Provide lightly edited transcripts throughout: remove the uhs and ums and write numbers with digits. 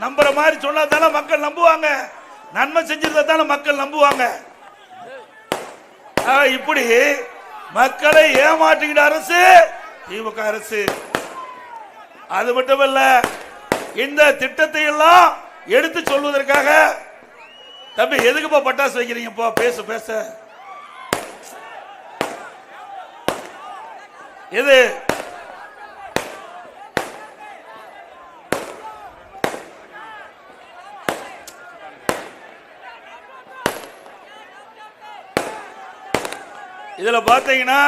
நம்புற மாதிரி சொன்னா தானே மக்கள் நம்புவாங்க. நன்மை செஞ்சிருந்தா தானே மக்கள் நம்புவாங்க. இப்படி மக்களை ஏமாற்றுகிற அரசு திமுக அரசு. அது மட்டுமல்ல, இந்த திட்டத்தை எல்லாம் எடுத்து சொல்வதற்காக தம்பி எதுக்குப்பா பட்டாசு வைக்கிறீங்கப்பா? பேச பேச எது இதுல பாத்தீங்கன்னா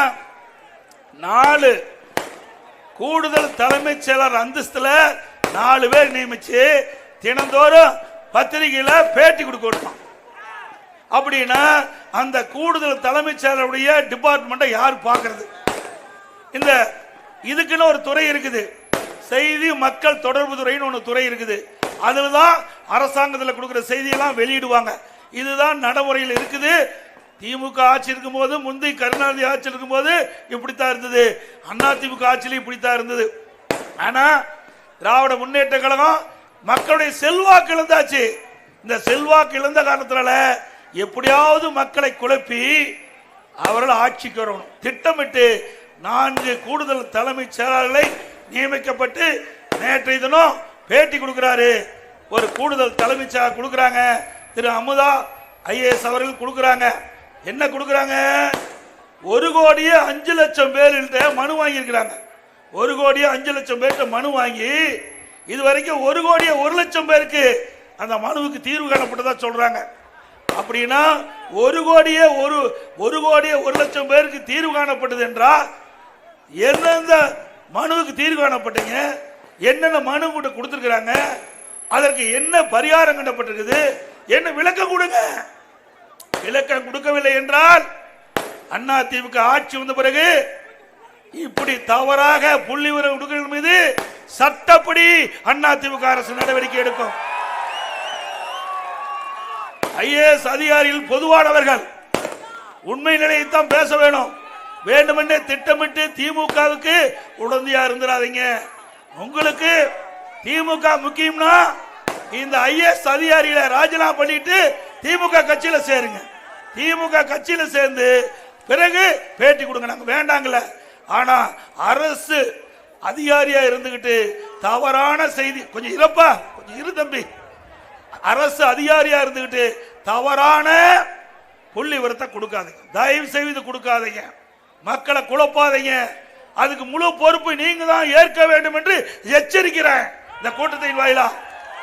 4 கூடுதல் தலைமைச் செயலர் அந்தஸ்துல 4 பேர் நியமிச்சு தினந்தோறும் பத்திரிகையில பேட்டி கொடுக்கணும். அப்படின்னா அந்த கூடுதல் தலைமைச் செயலருடைய டிபார்ட்மெண்ட்டை யார் பார்க்கிறது? இந்த இதுக்குன்னு ஒரு துறை இருக்குது, செய்தி மக்கள் தொடர்பு துறைன்னு ஒன்று துறை இருக்குது. அதில் தான் அரசாங்கத்தில் கொடுக்குற செய்தியெல்லாம் வெளியிடுவாங்க. இதுதான் நடைமுறையில் இருக்குது. திமுக ஆட்சி இருக்கும் போது, முந்தைய கருணாநிதி ஆட்சி இருக்கும் போது இப்படித்தான் இருந்தது. அண்ணா திமுக ஆட்சியிலும் இப்படித்தான் இருந்தது. ஆனா திராவிட முன்னேற்ற கழகம் மக்களுடைய செல்வாக்கு இழந்தாச்சு. இந்த செல்வாக்கு இழந்த காரணத்தினால எப்படியாவது மக்களை குழப்பி அவர்கள் ஆட்சிக்கு வரணும் திட்டமிட்டு 4 கூடுதல் தலைமைச் செயலாளர்களை நியமிக்கப்பட்டு நேற்றைய தினம் பேட்டி கொடுக்கிறாரு. ஒரு கூடுதல் தலைமைச் செயலாளர் கொடுக்கிறாங்க, திரு அமுதா ஐஏஎஸ் அவர்கள் கொடுக்கிறாங்க. என்ன கொடுக்கிறாங்க? 1,05,00,000 பேர்கிட்ட மனு வாங்கி இருக்கிறாங்க. 1,05,00,000 பேர்கிட்ட மனு வாங்கி இதுவரைக்கும் 1,01,00,000 பேருக்கு அந்த மனுவுக்கு தீர்வு காணப்பட்டதா சொல்றாங்க. அப்படின்னா 1,01,00,000 பேருக்கு தீர்வு காணப்பட்டது என்றால் எந்தெந்த மனுவுக்கு தீர்வு காணப்பட்டீங்க, என்னென்ன மனு கூட கொடுத்திருக்கிறாங்க, அதற்கு என்ன பரிகாரம் கண்டப்பட்டிருக்குது, என்ன விளக்கம் கொடுங்க. விளக்கம் கொடுக்கவில்லை என்றால் அண்ணா திமுக ஆட்சி வந்த பிறகு இப்படி தவறாக புள்ளி விவரம் கொடுக்கிற மீது சட்டப்படி அண்ணா திமுக அரசு நடவடிக்கை எடுக்கும். ஐஏஎஸ் அதிகாரிகள் பொதுவானவர்கள், உண்மை நிலையைத்தான் பேச வேணும். வேண்டுமென்றே திட்டமிட்டு திமுகவுக்கு உடந்தையா இருந்துடாதீங்க. உங்களுக்கு திமுக முக்கியம்னா இந்த ஐஏஎஸ் அதிகாரிகளை ராஜினாமா பண்ணிட்டு திமுக கட்சியில சேருங்க. திமுக கட்சியில சேர்ந்து பிறகு பேட்டி கொடுங்க. நாங்க வேண்டாங்கல. ஆனா அரசு அதிகாரியா இருந்துகிட்டு தவறான செய்தி, கொஞ்சம் இருப்பா, கொஞ்சம் இரு தம்பி, அரசு அதிகாரியா இருந்துகிட்டு தவறான புள்ளி விவரத்தை கொடுக்காதீங்க. தயவு செய்து கொடுக்காதீங்க. மக்களை குழப்பாதீங்க. அதுக்கு முழு பொறுப்பு நீங்க தான் ஏற்க வேண்டும் என்று எச்சரிக்கிறேன் இந்த கூட்டத்தின் வாயிலா.